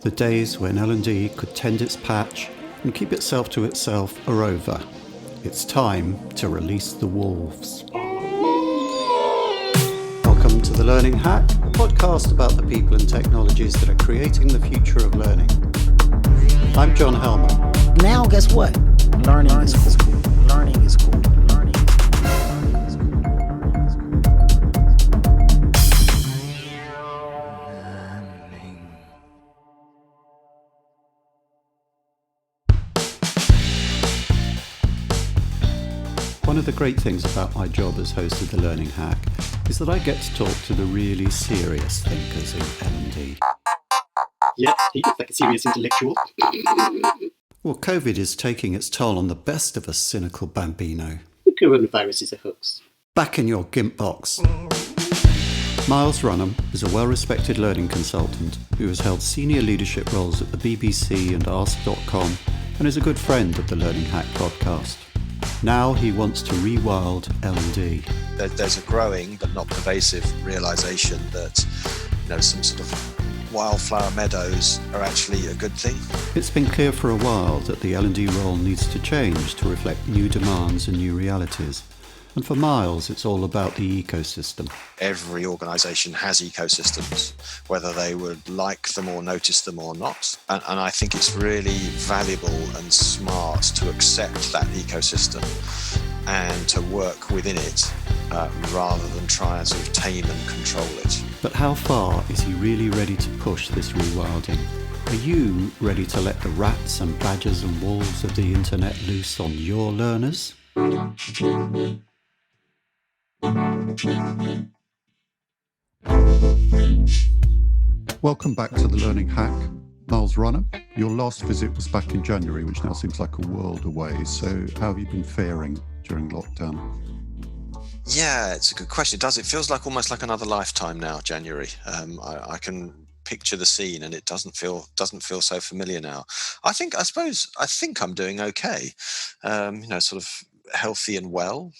The days when L&D could tend its patch and keep itself to itself are over. It's time to release the wolves. Welcome to The Learning Hack, a podcast about the people and technologies that are creating the future of learning. I'm John Helmer. Now guess what? Learning is cool. Learning is cool. Learning is cool. One of the great things about my job as host of The Learning Hack is that I get to talk to the really serious thinkers in L&D. Yeah, he looks like a serious intellectual. Well, COVID is taking its toll on the best of us, cynical bambino. The coronavirus is a hoax. Back in your GIMP box. Myles Runham is a well-respected learning consultant who has held senior leadership roles at the BBC and Ask.com and is a good friend of the Learning Hack podcast. Now he wants to rewild L&D. There's a growing but not pervasive realisation that some sort of wildflower meadows are actually a good thing. It's been clear for a while that the L&D role needs to change to reflect new demands and new realities. And for Myles, it's all about the ecosystem. Every organisation has ecosystems, whether they would like them or notice them or not. And I think it's really valuable and smart to accept that ecosystem and to work within it rather than try and sort of tame and control it. But how far is he really ready to push this rewilding? Are you ready to let the rats and badgers and wolves of the internet loose on your learners? Welcome back to The Learning Hack. Myles Runham, your last visit was back in January, which now seems like a world away. So how have you been faring during lockdown? Yeah, it's a good question. It feels like almost like another lifetime now, January. I can picture the scene and it doesn't feel so familiar now. I think I'm doing okay. Sort of healthy and well,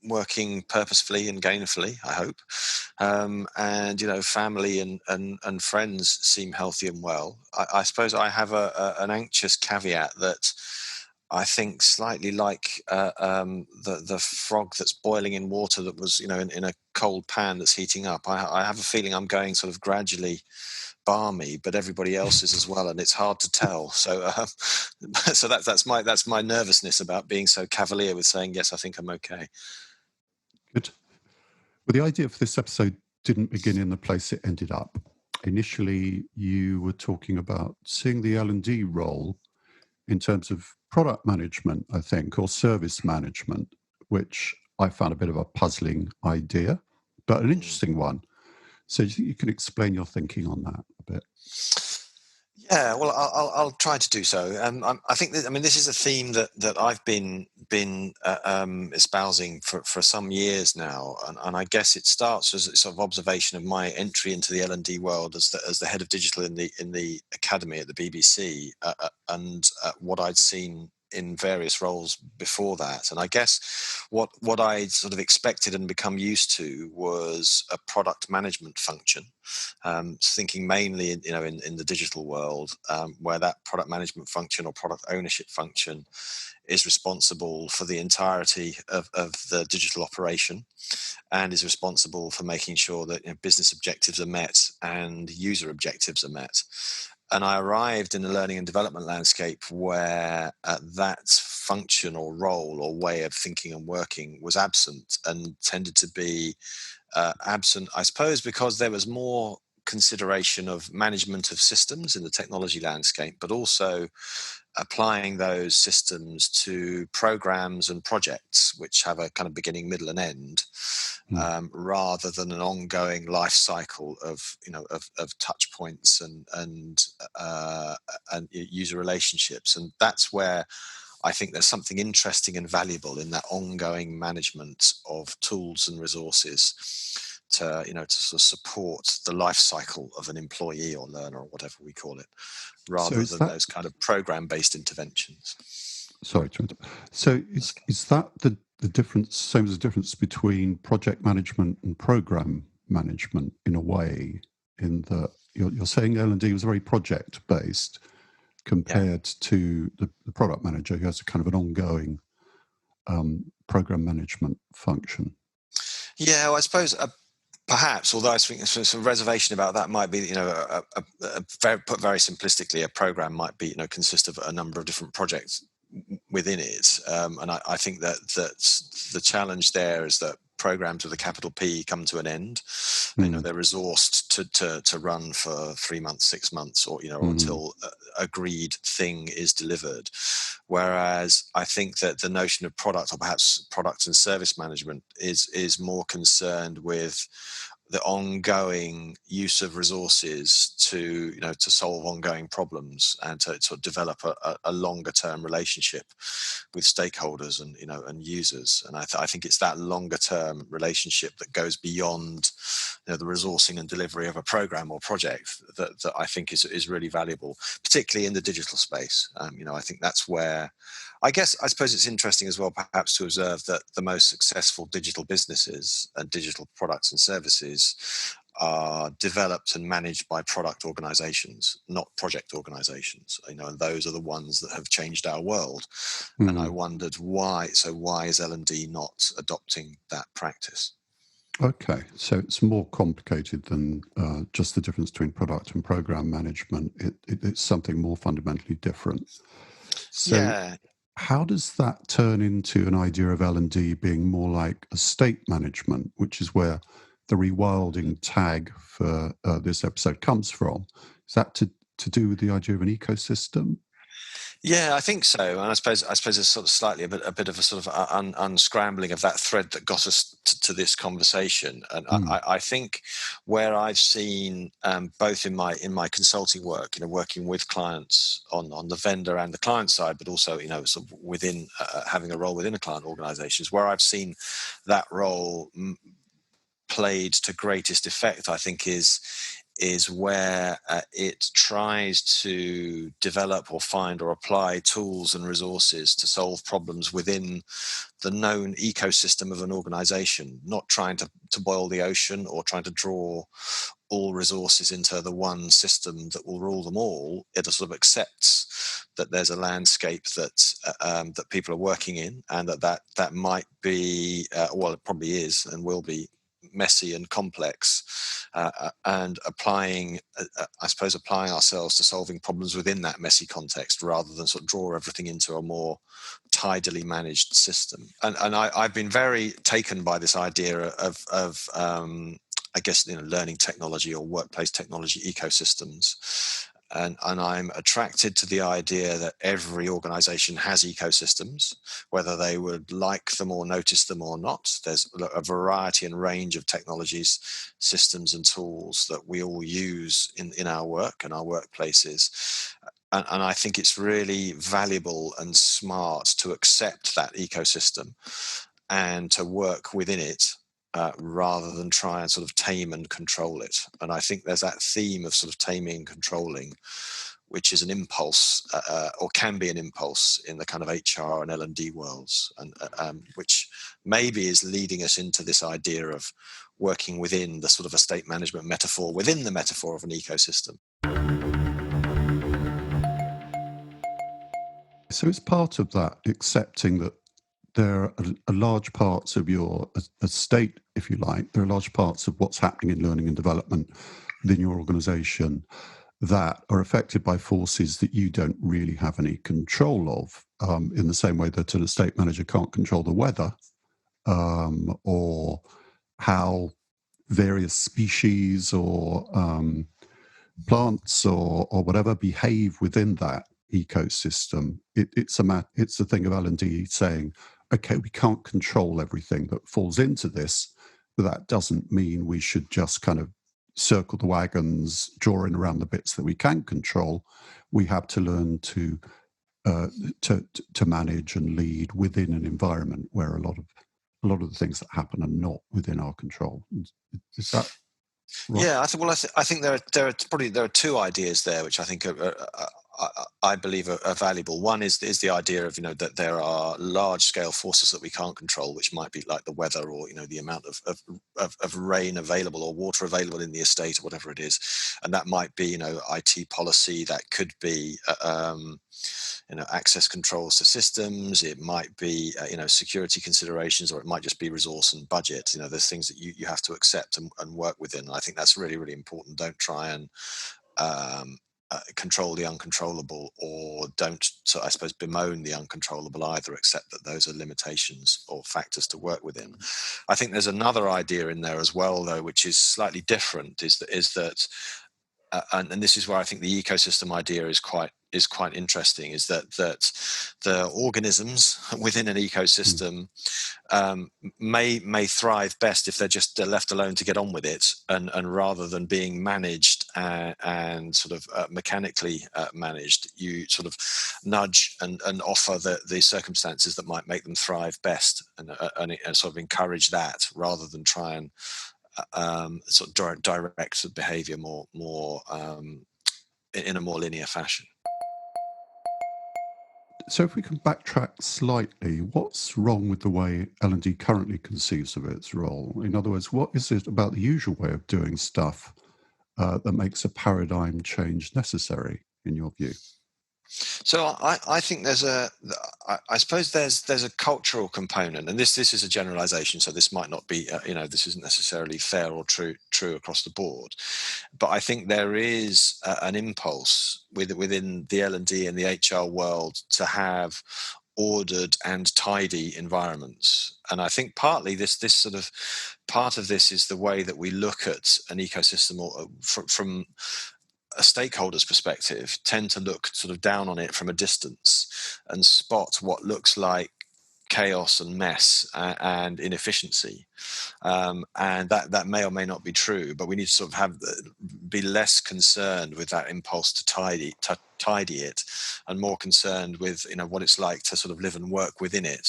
working purposefully and gainfully, I hope. And family and friends seem healthy and well. I suppose I have an anxious caveat that I think slightly like the frog that's boiling in water that was, in a cold pan that's heating up. I have a feeling I'm going sort of gradually balmy, but everybody else is as well, and it's hard to tell. So, so that's my nervousness about being so cavalier with saying yes, I think I'm okay. Good. Well, the idea for this episode didn't begin in the place it ended up. Initially, you were talking about seeing the L&D role in terms of product management, I think, or service management, which I found a bit of a puzzling idea, but an interesting one. So do you think you can explain your thinking on that a bit? Yeah, well, I'll try to do so. I think this is a theme that I've been espousing for some years now, and I guess it starts as a sort of observation of my entry into the L&D world as the head of digital in the academy at the BBC, and what I'd seen in various roles before that. And I guess what I sort of expected and become used to was a product management function, thinking mainly in the digital world, where that product management function or product ownership function is responsible for the entirety of the digital operation and is responsible for making sure that business objectives are met and user objectives are met. And I arrived in the learning and development landscape where that function or role or way of thinking and working was absent and tended to be absent, I suppose, because there was more consideration of management of systems in the technology landscape, but also applying those systems to programs and projects which have a kind of beginning, middle, and end, rather than an ongoing life cycle of touch points and user relationships. And that's where I think there's something interesting and valuable in that ongoing management of tools and resources to sort of support the life cycle of an employee or learner or whatever we call it, rather than those kind of program-based interventions. Sorry to interrupt. So is that the difference, same as the difference between project management and program management in a way? in that you're saying L&D was very project-based compared to the product manager, who has a kind of an ongoing program management function. Yeah, well, I suppose perhaps, although I think some reservation about that might be, put very simplistically, a program might be, consist of a number of different projects within it, and I think that the challenge there is that programs with a capital P come to an end. They're resourced to run for 3 months, 6 months, or until agreed thing is delivered. Whereas I think that the notion of product, or perhaps product and service management, is more concerned with the ongoing use of resources to solve ongoing problems and to sort of develop a longer term relationship with stakeholders and users. And I think it's that longer term relationship that goes beyond the resourcing and delivery of a program or project that I think is really valuable, particularly in the digital space. I think that's where I suppose it's interesting as well, perhaps, to observe that the most successful digital businesses and digital products and services are developed and managed by product organizations, not project organizations. And those are the ones that have changed our world. And I wondered why. So why is L&D not adopting that practice? Okay, so it's more complicated than just the difference between product and program management. It's something more fundamentally different. So Yeah. how does that turn into an idea of L&D being more like a state management, which is where the rewilding tag for this episode comes from? Is that to do with the idea of an ecosystem? Yeah, I think so, and I suppose it's sort of slightly a bit of a sort of unscrambling of that thread that got us to this conversation. And I think where I've seen both in my consulting work, working with clients on the vendor and the client side, but also sort of within having a role within a client organisation, is where I've seen that role played to greatest effect. I think is where it tries to develop or find or apply tools and resources to solve problems within the known ecosystem of an organization, not trying to boil the ocean or trying to draw all resources into the one system that will rule them all. It sort of accepts that there's a landscape that people are working in, and that might be, it probably is and will be, messy and complex, and applying ourselves to solving problems within that messy context, rather than sort of draw everything into a more tidily managed system. And I've been very taken by this idea of I guess learning technology or workplace technology ecosystems. And I'm attracted to the idea that every organization has ecosystems, whether they would like them or notice them or not. There's a variety and range of technologies, systems and tools that we all use in our work and our workplaces. And I think it's really valuable and smart to accept that ecosystem and to work within it, rather than try and sort of tame and control it. And I think there's that theme of sort of taming and controlling, which is an impulse, or can be an impulse in the kind of HR and L&D worlds, and which maybe is leading us into this idea of working within the sort of estate management metaphor, within the metaphor of an ecosystem. So it's part of that accepting that there are large parts of your estate, if you like, there are large parts of what's happening in learning and development within your organization that are affected by forces that you don't really have any control of, in the same way that an estate manager can't control the weather, or how various species or plants or whatever behave within that ecosystem. It's a thing of L&D saying, okay, we can't control everything that falls into this, but that doesn't mean we should just kind of circle the wagons, drawing around the bits that we can control. We have to learn to manage and lead within an environment where a lot of the things that happen are not within our control. Is that right? Yeah, I think there are two ideas there, which I think I believe are valuable. One is the idea of that there are large scale forces that we can't control, which might be like the weather, or the amount of rain available or water available in the estate, or whatever it is, and that might be IT policy, that could be access controls to systems, it might be security considerations, or it might just be resource and budget. There's things that you have to accept and work within. And I think that's really, really important. Don't try and control the uncontrollable, or don't, so I suppose, bemoan the uncontrollable either, except that those are limitations or factors to work within. I think there's another idea in there as well, though, which is slightly different, is that and this is where I think the ecosystem idea is quite interesting, is that the organisms within an ecosystem may thrive best if they're just left alone to get on with it, and rather than being managed and sort of mechanically managed, you sort of nudge and offer the circumstances that might make them thrive best, and sort of encourage that, rather than try and sort of direct the behavior more in a more linear fashion. So if we can backtrack slightly, what's wrong with the way L&D currently conceives of its role? In other words, what is it about the usual way of doing stuff that makes a paradigm change necessary, in your view? So I think I suppose there's a cultural component, and this is a generalization, so this might not be this isn't necessarily fair or true across the board, but I think there is an impulse within the L&D and the HR world to have ordered and tidy environments. And I think partly this sort of part of this is the way that we look at an ecosystem, or from a stakeholder's perspective, tend to look sort of down on it from a distance and spot what looks like chaos and mess and inefficiency, and that may or may not be true, but we need to sort of be less concerned with that impulse to tidy it, and more concerned with what it's like to sort of live and work within it,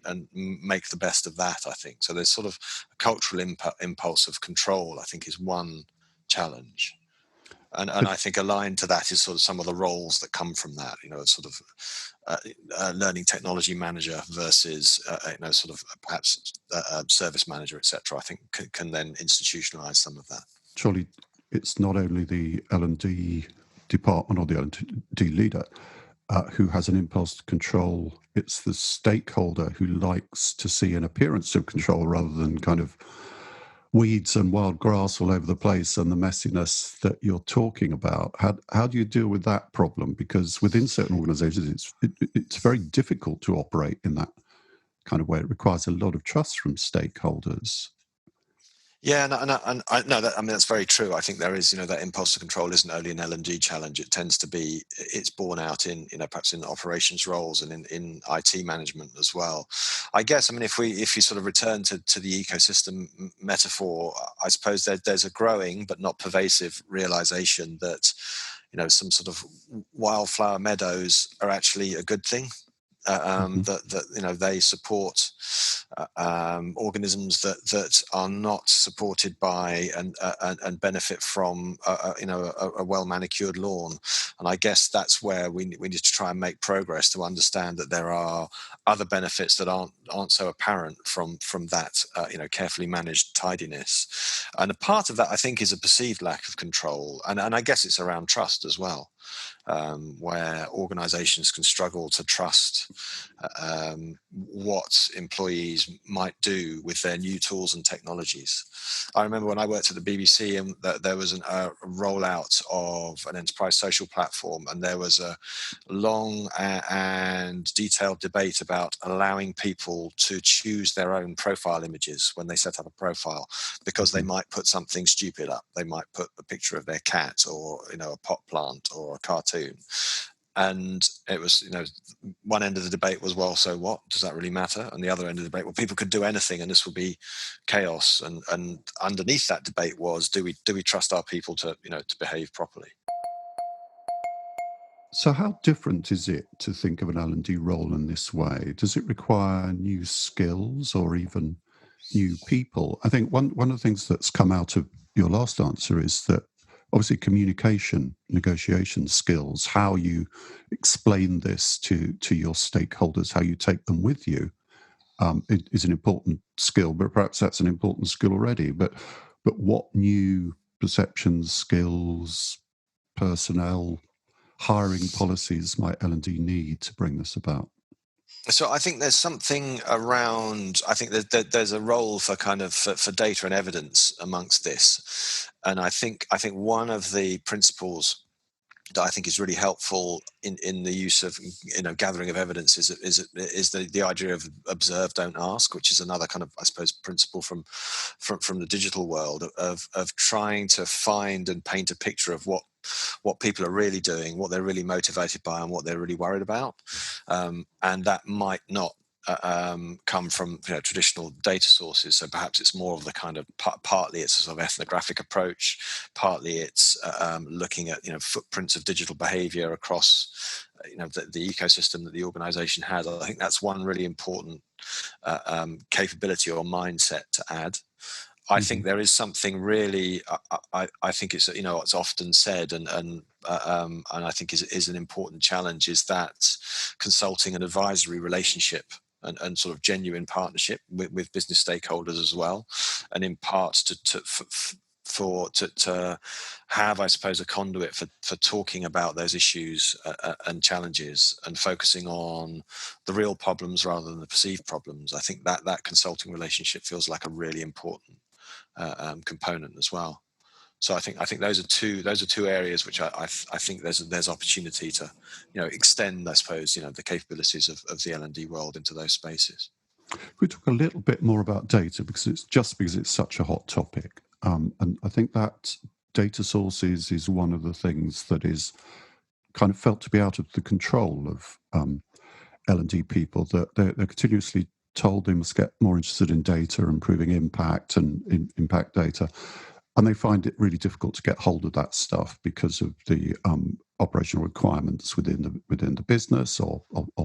and make the best of that, I think. So there's sort of a cultural impulse of control, I think, is one challenge. And I think aligned to that is sort of some of the roles that come from that, sort of learning technology manager versus, sort of perhaps service manager, etc. I think can then institutionalize some of that. Surely it's not only the L&D department or the L&D leader who has an impulse to control, it's the stakeholder who likes to see an appearance of control rather than kind of weeds and wild grass all over the place and the messiness that you're talking about. How do you deal with that problem? Because within certain organizations, it's very difficult to operate in that kind of way. It requires a lot of trust from stakeholders. Yeah, that's very true. I think there is, that impulse to control isn't only an L&D challenge. It tends to be, it's borne out in, perhaps in operations roles and in IT management as well. I guess, if you sort of return to the ecosystem metaphor, I suppose there's a growing but not pervasive realization that, some sort of wildflower meadows are actually a good thing. That they support organisms that are not supported by and benefit from a well manicured lawn. And I guess that's where we need to try and make progress to understand that there are other benefits that aren't so apparent from that carefully managed tidiness. And a part of that, I think, is a perceived lack of control, and I guess it's around trust as well. Where organizations can struggle to trust what employees might do with their new tools and technologies. I remember when I worked at the BBC, and there was a rollout of an enterprise social platform, and there was a long and detailed debate about allowing people to choose their own profile images when they set up a profile, because they might put something stupid up. They might put a picture of their cat, or a pot plant, or a cartoon. And it was, one end of the debate was, well, so what? Does that really matter? And the other end of the debate, well, people could do anything and this will be chaos. And underneath that debate was, do we trust our people to behave properly? So how different is it to think of an L&D role in this way? Does it require new skills or even new people? I think one of the things that's come out of your last answer is that obviously communication, negotiation skills, how you explain this to your stakeholders, how you take them with you, it is an important skill. But perhaps that's an important skill already. But what new perceptions, skills, personnel, hiring policies might L&D need to bring this about? So I think there's something around. I think there's a role for kind of for data and evidence amongst this, and I think one of the principles that I think is really helpful in the use of gathering of evidence is the idea of observe, don't ask, which is another kind of, I suppose, principle from the digital world of trying to find and paint a picture of what people are really doing, what they're really motivated by, and what they're really worried about, and that might not come from traditional data sources. So perhaps it's more of the kind of partly it's a sort of ethnographic approach, partly it's looking at footprints of digital behavior across the ecosystem that the organization has. I think that's one really important capability or mindset to add. I think there is something really. I think it's it's often said, and I think is an important challenge, is that consulting and advisory relationship and sort of genuine partnership with business stakeholders as well, and in part to have, I suppose, a conduit for talking about those issues and challenges and focusing on the real problems rather than the perceived problems. I think that consulting relationship feels like a really important component as well. So I think those are two areas which I think there's opportunity to extend, I suppose, the capabilities of the L&D world into those spaces. We talk a little bit more about data because it's such a hot topic, and I think that data sources is one of the things that is kind of felt to be out of the control of L&D people, that they're continuously told they must get more interested in data, improving impact and impact data. And they find it really difficult to get hold of that stuff because of the operational requirements within the business or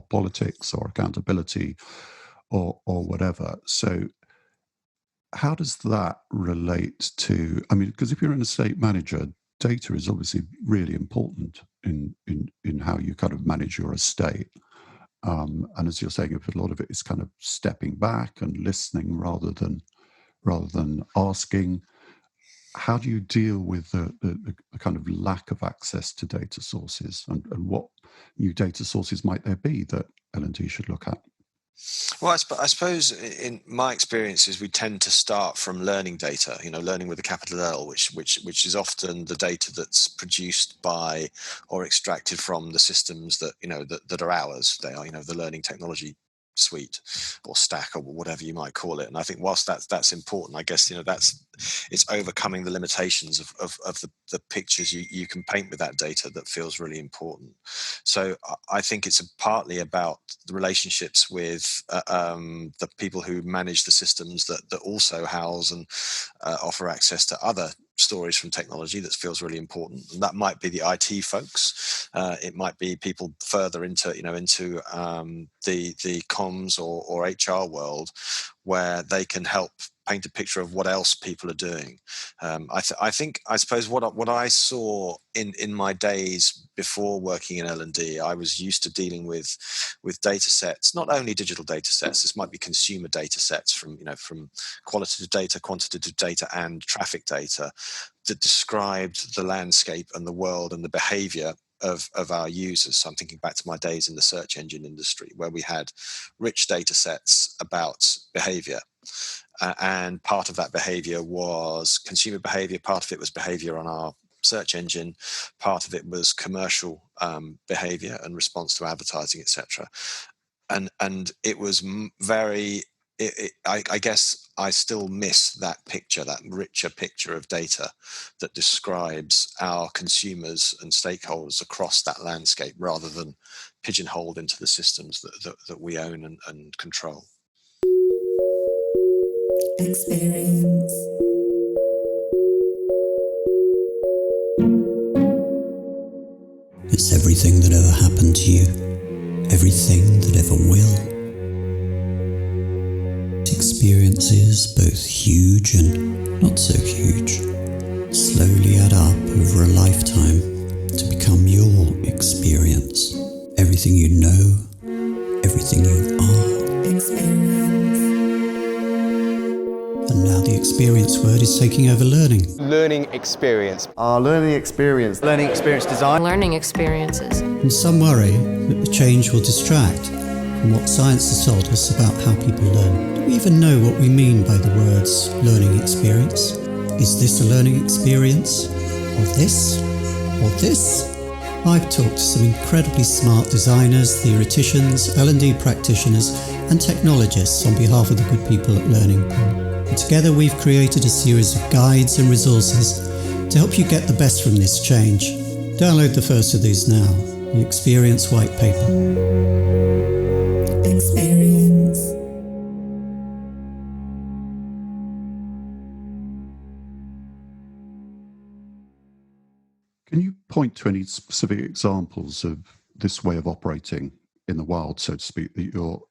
politics or accountability or whatever. So how does that relate to, because if you're an estate manager, data is obviously really important in how you kind of manage your estate. And as you're saying, if a lot of it is kind of stepping back and listening rather than asking, how do you deal with the kind of lack of access to data sources, and what new data sources might there be that L&D should look at? Well, I suppose in my experiences, we tend to start from learning data, learning with a capital L, which is often the data that's produced by or extracted from the systems that, that are ours. They are, the learning technology suite or stack or whatever you might call it. And I think whilst that's important, I guess it's overcoming the limitations of the pictures you can paint with that data that feels really important. So I think it's partly about the relationships with the people who manage the systems that also house and offer access to other stories from technology that feels really important. And that might be the IT folks. It might be people further into the comms or HR world, where they can help paint a picture of what else people are doing. I suppose what I saw in my days before working in L&D, I was used to dealing with data sets, not only digital data sets. This might be consumer data sets from qualitative data, quantitative data, and traffic data that described the landscape and the world and the behavior of our users. So I'm thinking back to my days in the search engine industry, where we had rich data sets about behavior. And part of that behavior was consumer behavior, part of it was behavior on our search engine, part of it was commercial behavior and response to advertising, etc. And it was very, I guess I still miss that picture, that richer picture of data that describes our consumers and stakeholders across that landscape, rather than pigeonholed into the systems that we own and control. Experience. It's everything that ever happened to you, everything that ever will. Experiences both huge and not so huge, slowly add up over a lifetime to become your experience. Everything you know, everything you are. Experience. And now the experience word is taking over learning. Learning experience. Our learning experience. Learning experience design. Learning experiences. And some worry that the change will distract from what science has told us about how people learn. Do we even know what we mean by the words learning experience? Is this a learning experience? Or this? Or this? I've talked to some incredibly smart designers, theoreticians, L&D practitioners and technologists on behalf of the good people at Learning. And together we've created a series of guides and resources to help you get the best from this change. Download the first of these now, the Experience White Paper. Experience. Can you point to any specific examples of this way of operating in the wild, so to speak, that you're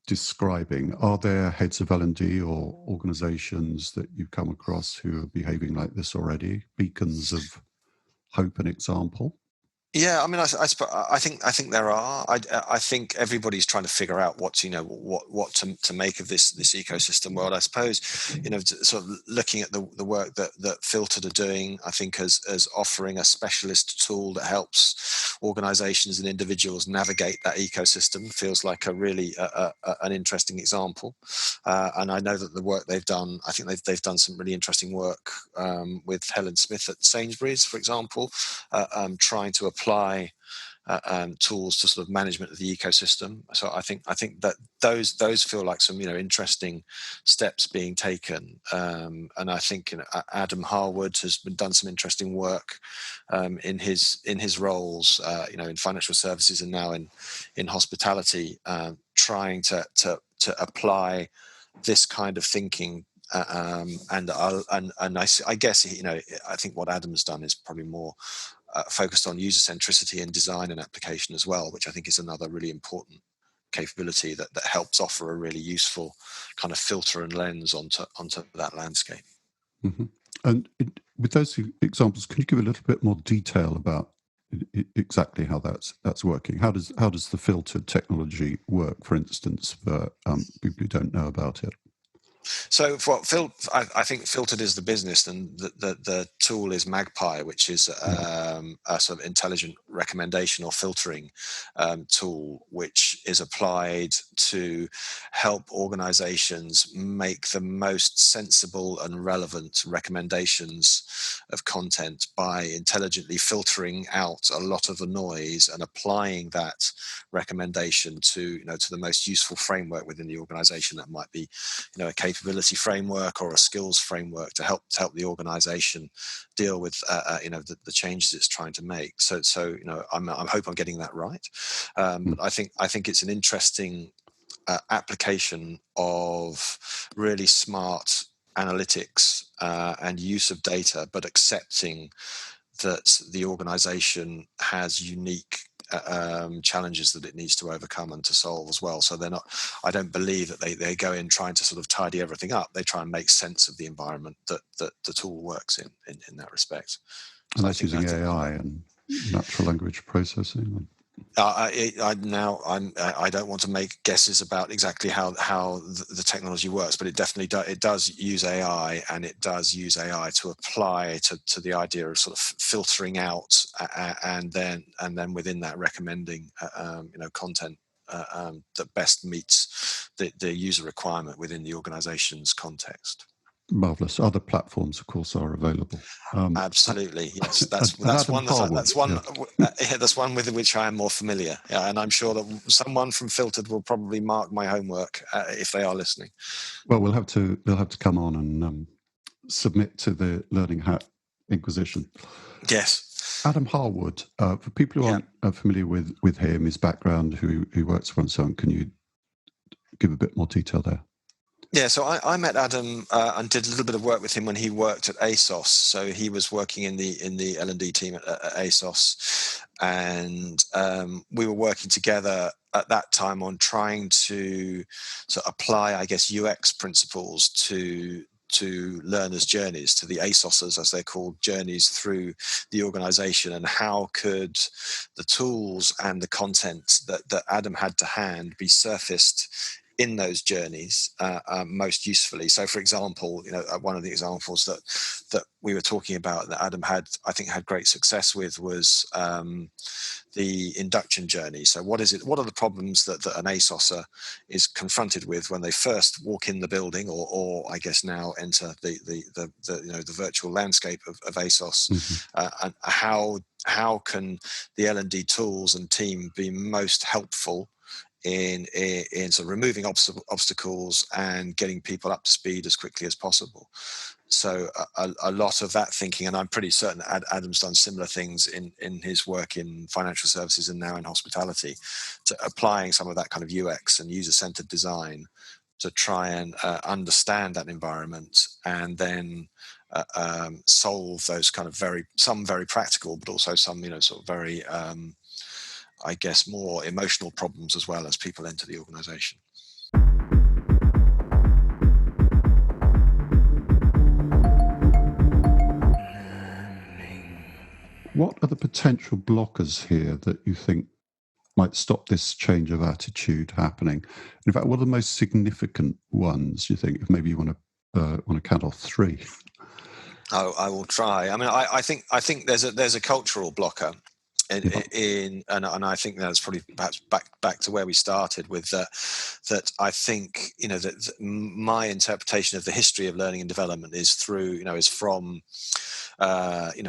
describing? Are there heads of L&D or organizations that you've come across who are behaving like this already? Beacons of hope and example? Yeah, I mean, I think there are. I think everybody's trying to figure out what to make of this ecosystem world. I suppose, sort of looking at the work that Filtered are doing, I think as offering a specialist tool that helps organizations and individuals navigate that ecosystem feels like a really an interesting example. And I know that the work they've done, I think they've done some really interesting work with Helen Smith at Sainsbury's, for example, trying to apply tools to sort of management of the ecosystem. So I think that those feel like some interesting steps being taken. And I think Adam Harwood has done some interesting work in his roles, in financial services and now in hospitality, trying to apply this kind of thinking. And I guess I think what Adam's done is probably more focused on user centricity in design and application as well, which I think is another really important capability that helps offer a really useful kind of filter and lens onto that landscape. Mm-hmm. And with those examples, can you give a little bit more detail about exactly how that's working? How does the filtered technology work, for instance, for people who don't know about it? So I think Filtered is the business, and the tool is Magpie, which is a sort of intelligent recommendation or filtering tool, which is applied to help organizations make the most sensible and relevant recommendations of content by intelligently filtering out a lot of the noise and applying that recommendation to the most useful framework within the organization. That might be a capability framework or a skills framework to help the organization deal with the changes it's trying to make. So I hope I'm getting that right. But I think it's an interesting application of really smart analytics and use of data, but accepting that the organization has unique challenges that it needs to overcome and to solve as well. So I don't believe that they go in trying to sort of tidy everything up. They try and make sense of the environment that the tool works in that respect. And that's using AI and natural language processing. I don't want to make guesses about exactly how the technology works, but it definitely does use AI, and it does use AI to apply to the idea of sort of filtering out and then within that recommending content that best meets the user requirement within the organization's context. Marvelous. Other platforms, of course, are available. Absolutely, yes. That's one with which I am more familiar. Yeah, and I'm sure that someone from Filtered will probably mark my homework if they are listening. Well, they'll have to come on and submit to the Learning Hat Inquisition. Yes. Adam Harwood. For people who aren't familiar with him, his background, who works for and so on, can you give a bit more detail there? Yeah, so I met Adam and did a little bit of work with him when he worked at ASOS. So he was working in the L&D team at ASOS, and we were working together at that time on trying to sort of apply, I guess, UX principles to learners' journeys, to the ASOSs, as they're called, journeys through the organization, and how could the tools and the content that Adam had to hand be surfaced in those journeys most usefully. So, for example, one of the examples that we were talking about that Adam had great success with was the induction journey. So what are the problems that an ASOSer is confronted with when they first walk in the building, or I guess now enter the virtual landscape of ASOS, and how can the L&D tools and team be most helpful in sort of removing obstacles and getting people up to speed as quickly as possible. So a lot of that thinking, and I'm pretty certain Adam's done similar things in his work in financial services and now in hospitality, to applying some of that kind of UX and user-centered design to try and understand that environment, and then solve those kind of some very practical, but also some sort of very I guess more emotional problems as well as people enter the organization. What are the potential blockers here that you think might stop this change of attitude happening? In fact, what are the most significant ones, you think, if maybe you want to count off three? I will try. I mean, I think there's a cultural blocker. And I think that's probably perhaps back to where we started with that. I think that my interpretation of the history of learning and development is from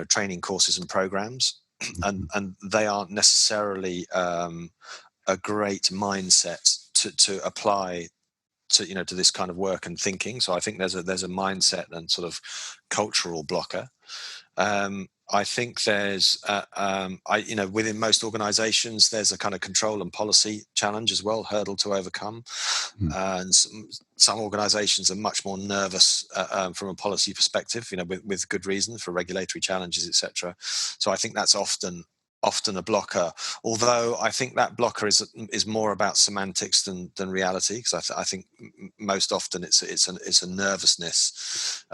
training courses and programs, and they aren't necessarily a great mindset to apply to this kind of work and thinking. So I think there's a mindset and sort of cultural blocker. I think there's, within most organizations, there's a kind of control and policy challenge as well, hurdle to overcome. And some organizations are much more nervous from a policy perspective, with good reason, for regulatory challenges, etc. So I think that's often a blocker, although I think that blocker is more about semantics than reality, because I think most often it's a nervousness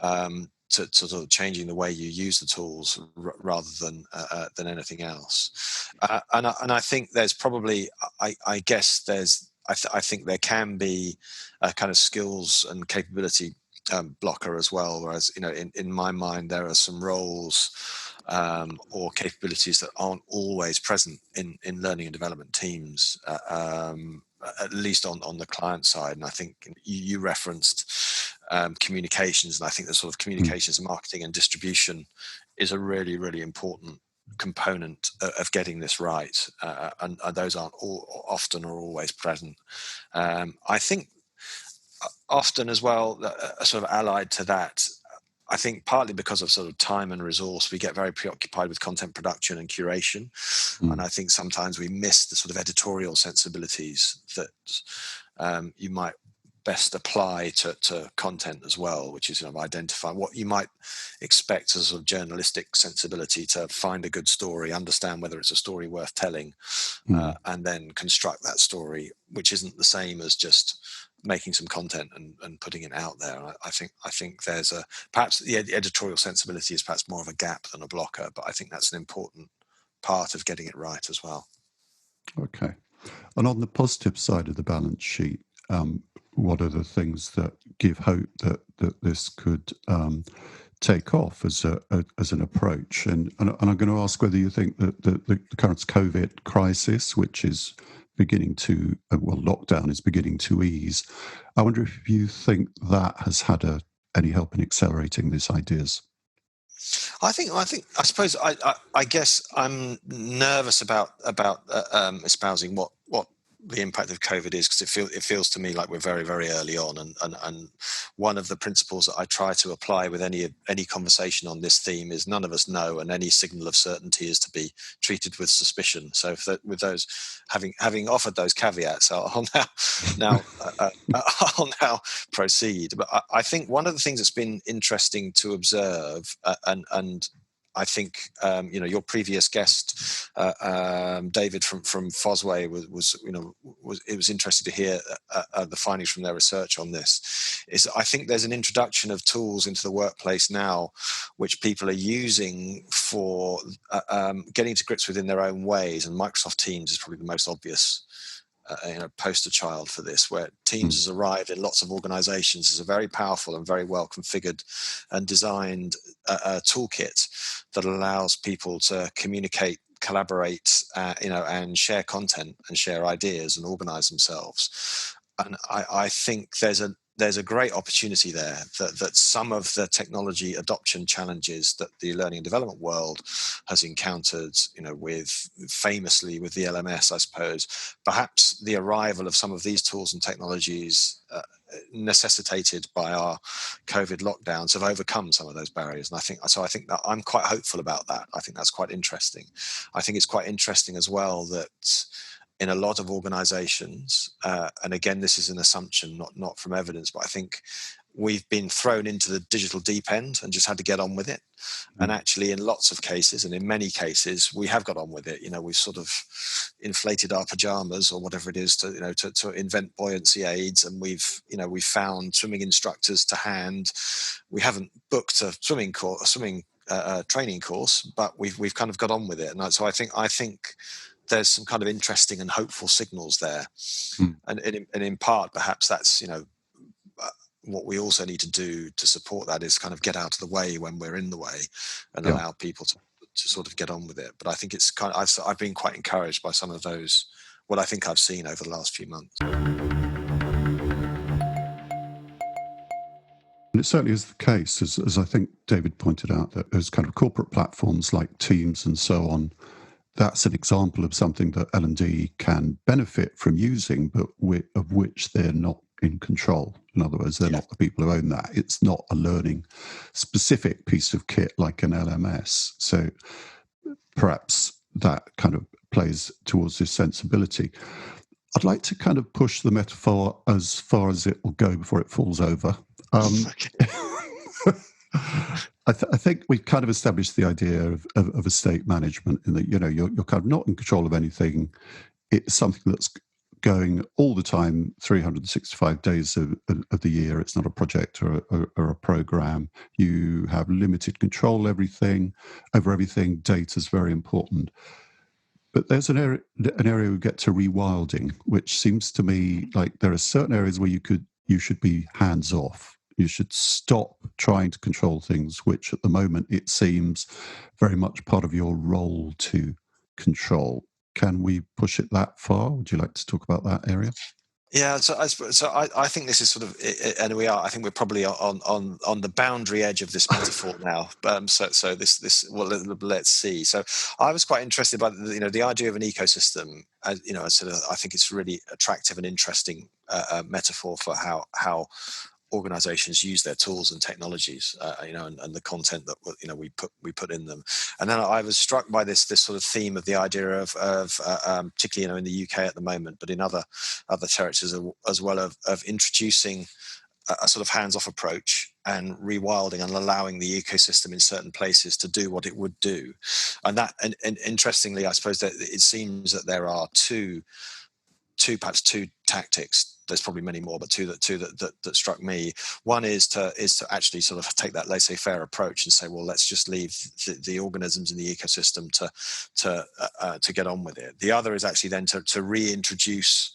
to sort of changing the way you use the tools rather than anything else. And I think there's probably, I think there can be a kind of skills and capability blocker as well. Whereas, in my mind, there are some roles or capabilities that aren't always present in learning and development teams, at least on the client side. And I think you referenced communications, and I think the sort of communications and marketing and distribution is a really, really important component of getting this right, and those aren't often or always present. I think often as well, sort of allied to that, I think partly because of sort of time and resource, we get very preoccupied with content production and curation. And I think sometimes we miss the sort of editorial sensibilities that you might best apply to content as well, which is identify what you might expect as a sort of journalistic sensibility to find a good story, understand whether it's a story worth telling, and then construct that story, which isn't the same as just making some content and putting it out there. I think there's perhaps the editorial sensibility is perhaps more of a gap than a blocker, but I think that's an important part of getting it right as well. Okay. And on the positive side of the balance sheet, what are the things that give hope that this could take off as an approach? And I'm going to ask whether you think that the current COVID crisis, which is beginning to, lockdown is beginning to ease. I wonder if you think that has had any help in accelerating these ideas. I suppose I guess I'm nervous about espousing what the impact of COVID is, because it feels to me like we're very, very early on, and one of the principles that I try to apply with any conversation on this theme is none of us know, and any signal of certainty is to be treated with suspicion. So with those having offered those caveats, I'll now proceed. But I think one of the things that's been interesting to observe, and I think your previous guest, David from Fosway, was interested to hear the findings from their research on this. I think there's an introduction of tools into the workplace now, which people are using for getting to grips within their own ways, and Microsoft Teams is probably the most obvious poster child for this, where Teams has arrived in lots of organizations as a very powerful and very well configured and designed toolkit that allows people to communicate, collaborate, and share content and share ideas and organize themselves. And I think there's a great opportunity there that some of the technology adoption challenges that the learning and development world has encountered, famously with the LMS, I suppose, perhaps the arrival of some of these tools and technologies necessitated by our COVID lockdowns have overcome some of those barriers. And I think that I'm quite hopeful about that. I think that's quite interesting. I think it's quite interesting as well that in a lot of organizations, and again, this is an assumption, not from evidence, but I think we've been thrown into the digital deep end and just had to get on with it. And actually, in lots of cases, and in many cases, we have got on with it. We've sort of inflated our pajamas or whatever it is to invent buoyancy aids, and we've found swimming instructors to hand. We haven't booked a swimming training course, but we've kind of got on with it. And so I think there's some kind of interesting and hopeful signals there. And in part, perhaps that's, what we also need to do to support that is kind of get out of the way when we're in the way and allow people to sort of get on with it. But I think it's I've been quite encouraged by some of those, what I think I've seen over the last few months. And it certainly is the case, as I think David pointed out, that there's kind of corporate platforms like Teams and so on. That's an example of something that L&D can benefit from using, but of which they're not in control. In other words, they're not the people who own that. It's not a learning specific piece of kit like an LMS. So perhaps that kind of plays towards this sensibility. I'd like to kind of push the metaphor as far as it will go before it falls over. I think we've kind of established the idea of estate management, in that you're kind of not in control of anything. It's something that's going all the time, 365 days of the year. It's not a project or a program. You have limited control over everything. Data is very important. But there's an area we get to rewilding, which seems to me like there are certain areas where you should be hands off. You should stop trying to control things, which at the moment it seems very much part of your role to control. Can we push it that far? Would you like to talk about that area? Yeah, so I think this is sort of, and I think we're probably on the boundary edge of this metaphor now. So this well, let's see. So I was quite interested by the idea of an ecosystem. I think it's really attractive and interesting metaphor for how organizations use their tools and technologies, and the content that we put in them. And then I was struck by this sort of theme of the idea of particularly in the UK at the moment, but in other territories as well, of introducing a sort of hands-off approach and rewilding and allowing the ecosystem in certain places to do what it would do. And interestingly, I suppose that it seems that there are perhaps two tactics. There's probably many more, but two that struck me. One is to actually sort of take that laissez-faire approach and say, well, let's just leave the organisms in the ecosystem to get on with it. The other is actually then to reintroduce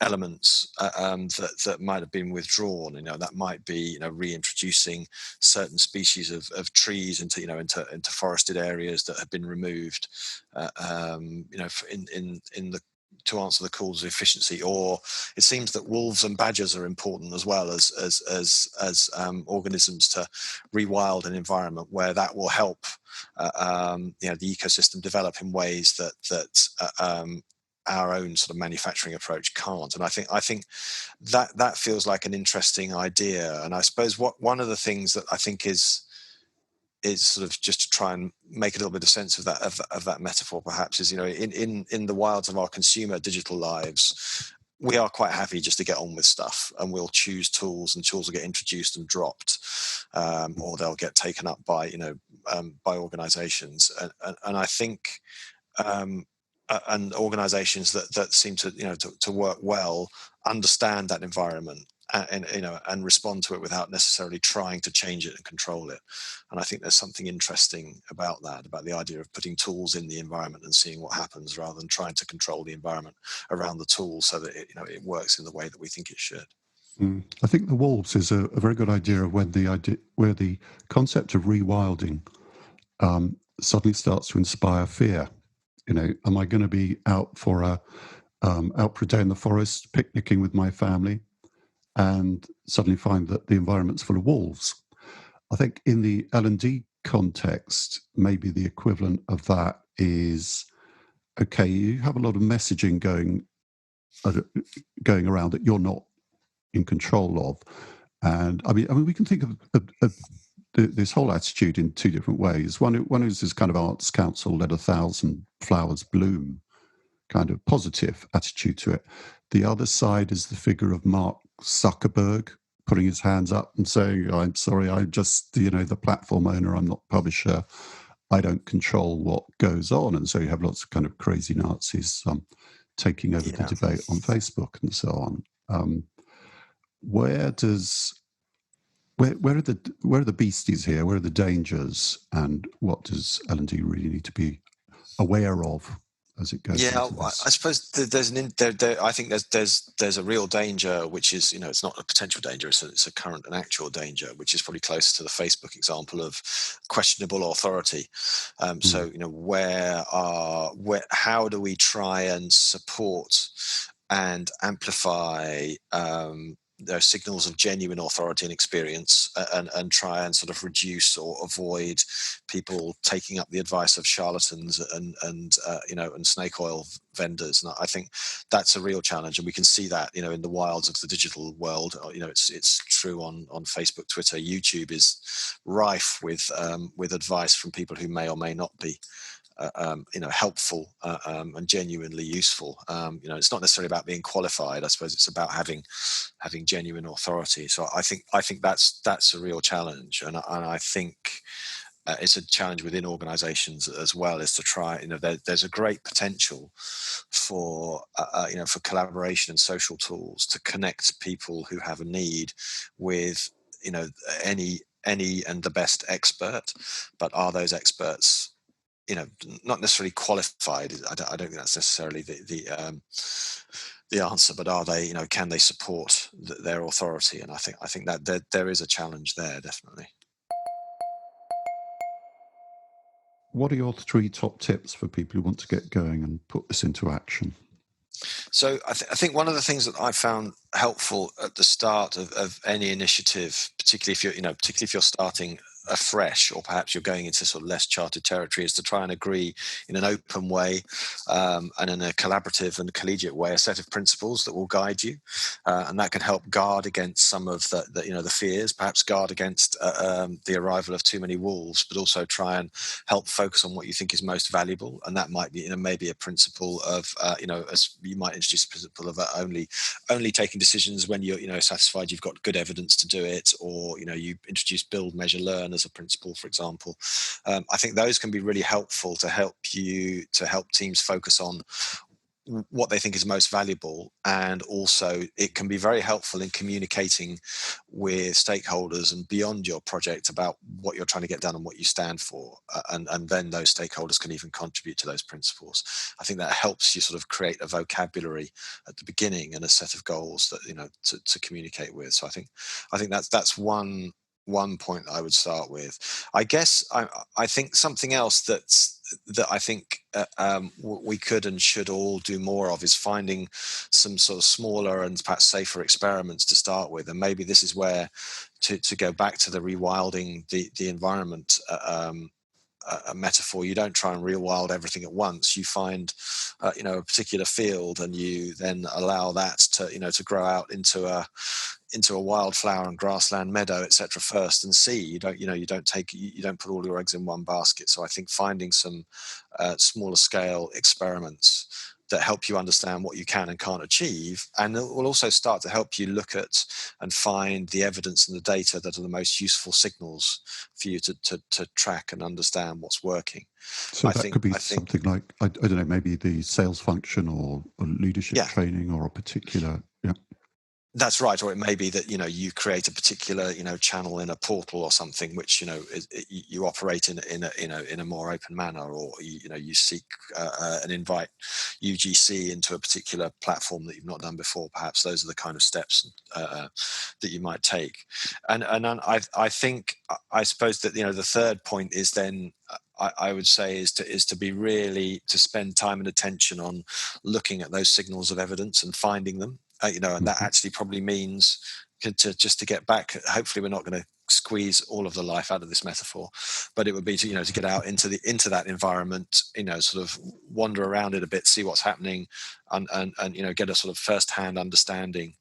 elements that might have been withdrawn. That might be reintroducing certain species of trees into forested areas that have been removed. In the to answer the calls of efficiency, or it seems that wolves and badgers are important as well as organisms to rewild an environment where that will help the ecosystem develop in ways that our own sort of manufacturing approach can't. And I think that feels like an interesting idea. And I suppose one of the things that I think is sort of just to try and make a little bit of sense of that metaphor, perhaps, is in the wilds of our consumer digital lives, we are quite happy just to get on with stuff, and we'll choose tools, and tools will get introduced and dropped, or they'll get taken up by by organisations, and I think and organisations that seem to to work well understand that environment. And respond to it without necessarily trying to change it and control it. And I think there's something interesting about that, about the idea of putting tools in the environment and seeing what happens, rather than trying to control the environment around the tool so that it works in the way that we think it should. I think the wolves is a very good idea of where the concept of rewilding suddenly starts to inspire fear. Am I going to be out for out for a day in the forest, picnicking with my family, and suddenly find that the environment's full of wolves? I think in the L&D context, maybe the equivalent of that is, okay, you have a lot of messaging going around that you're not in control of. And I mean, we can think of this whole attitude in two different ways. One is this kind of arts council, let 1,000 flowers bloom, kind of positive attitude to it. The other side is the figure of Mark Zuckerberg putting his hands up and saying, I'm sorry, I'm just, the platform owner, I'm not publisher, I don't control what goes on. And so you have lots of kind of crazy Nazis taking over the debate on Facebook and so on. Where are the beasties here? Where are the dangers? And what does L&D really need to be aware of as it goes? Yeah, I suppose there's I think there's a real danger, which is it's not a potential danger, it's a current and actual danger, which is probably closer to the Facebook example of questionable authority. So how do we try and support and amplify those signals of genuine authority and experience, and try and sort of reduce or avoid people taking up the advice of charlatans and snake oil vendors. And I think that's a real challenge, and we can see that in the wilds of the digital world. It's true on Facebook, Twitter, YouTube is rife with advice from people who may or may not be helpful and genuinely useful. It's not necessarily about being qualified. I suppose it's about having genuine authority. So I think that's a real challenge, and I think it's a challenge within organisations as well, is to try. There's a great potential for collaboration and social tools to connect people who have a need with any and the best expert, but are those experts not necessarily qualified? I don't think that's necessarily the answer, but are they, can they support their authority? And I think that there is a challenge there, definitely. What are your 3 top tips for people who want to get going and put this into action? So I think one of the things that I found helpful at the start of any initiative, particularly if you're starting afresh, or perhaps you're going into sort of less charted territory, is to try and agree in an open way and in a collaborative and collegiate way a set of principles that will guide you, and that can help guard against some of the fears, perhaps guard against the arrival of too many wolves, but also try and help focus on what you think is most valuable. And that might be maybe a principle of as you might introduce a principle of only taking decisions when you're satisfied you've got good evidence to do it, or you introduce build, measure, learn as a principle, for example. I think those can be really helpful to help teams focus on what they think is most valuable, and also it can be very helpful in communicating with stakeholders and beyond your project about what you're trying to get done and what you stand for, and then those stakeholders can even contribute to those principles. I think that helps you sort of create a vocabulary at the beginning and a set of goals that to communicate with. So I think that's one point that I would start with. I guess I think something else that I think we could and should all do more of is finding some sort of smaller and perhaps safer experiments to start with. And maybe this is where to go back to the rewilding the environment a metaphor. You don't try and rewild everything at once. You find a particular field, and you then allow that to grow out into a wildflower and grassland meadow, etc. first, and see. You don't put all your eggs in one basket. So I think finding some smaller scale experiments that help you understand what you can and can't achieve, and it will also start to help you look at and find the evidence and the data that are the most useful signals for you to track and understand what's working. So that could be something like, I don't know, maybe the sales function or leadership training or a particular, That's right, or it may be that you create a particular channel in a portal or something, which you operate in a more open manner, or you seek and invite UGC into a particular platform that you've not done before. Perhaps those are the kind of steps that you might take. And I think I suppose that the third point is then I would say is to be really to spend time and attention on looking at those signals of evidence and finding them. And that actually probably means to get back. Hopefully, we're not going to squeeze all of the life out of this metaphor, but it would be to get out into that environment, sort of wander around it a bit, see what's happening, and get a sort of first-hand understanding.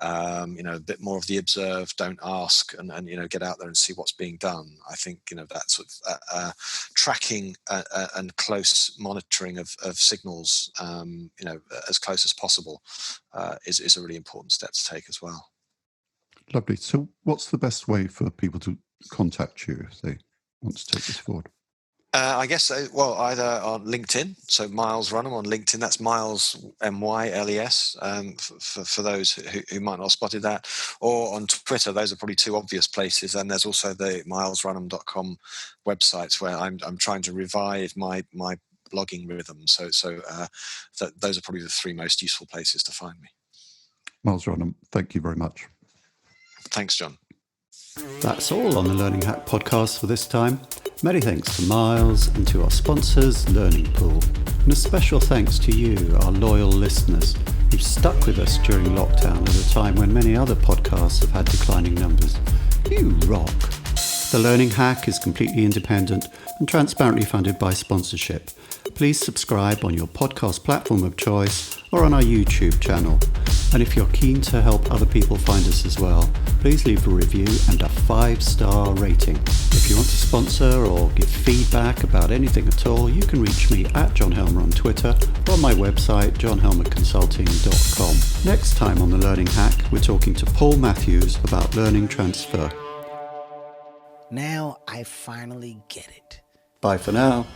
A bit more of the observe, don't ask, and get out there and see what's being done. I think that sort of tracking and close monitoring of signals, as close as possible, is a really important step to take as well. Lovely. So what's the best way for people to contact you if they want to take this forward? I guess, either on LinkedIn, so Myles Runham on LinkedIn, that's Myles, M-Y-L-E-S, for those who might not have spotted that, or on Twitter. Those are probably two obvious places, and there's also the mylesrunham.com websites where I'm trying to revive my blogging rhythm, so those are probably the three most useful places to find me. Myles Runham, thank you very much. Thanks, John. That's all on the Learning Hack podcast for this time. Many thanks to Myles and to our sponsors, Learning Pool. And a special thanks to you, our loyal listeners, who've stuck with us during lockdown at a time when many other podcasts have had declining numbers. You rock. The Learning Hack is completely independent and transparently funded by sponsorship. Please subscribe on your podcast platform of choice or on our YouTube channel. And if you're keen to help other people find us as well, please leave a review and a 5-star rating. If you want to sponsor or give feedback about anything at all, you can reach me at John Helmer on Twitter or on my website, johnhelmerconsulting.com. Next time on The Learning Hack, we're talking to Paul Matthews about learning transfer. Now I finally get it. Bye for now.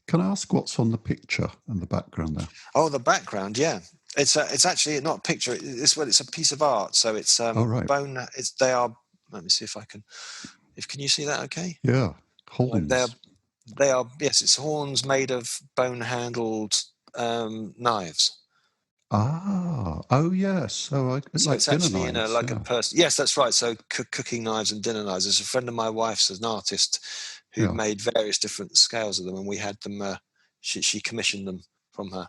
Can I ask what's on the picture and the background there? Oh, the background, yeah. It's actually not a picture. It's a piece of art. So it's right. bone. They are. Let me see if I can. Can you see that? Okay. Yeah, horns. They are. Yes, it's horns made of bone-handled knives. Oh yes. So it's like it's dinner actually knives, a person. Yes, that's right. So cooking knives and dinner knives. There's a friend of my wife's, an artist, who made various different scales of them, and we had them. She commissioned them from her.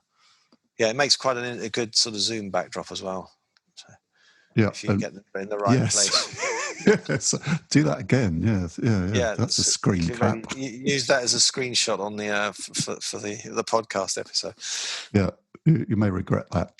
Yeah, it makes quite a good sort of zoom backdrop as well. So if you can get them in the right place. Yes, do that again. Yeah. That's a screen cap. Use that as a screenshot on the for the podcast episode. Yeah, you may regret that.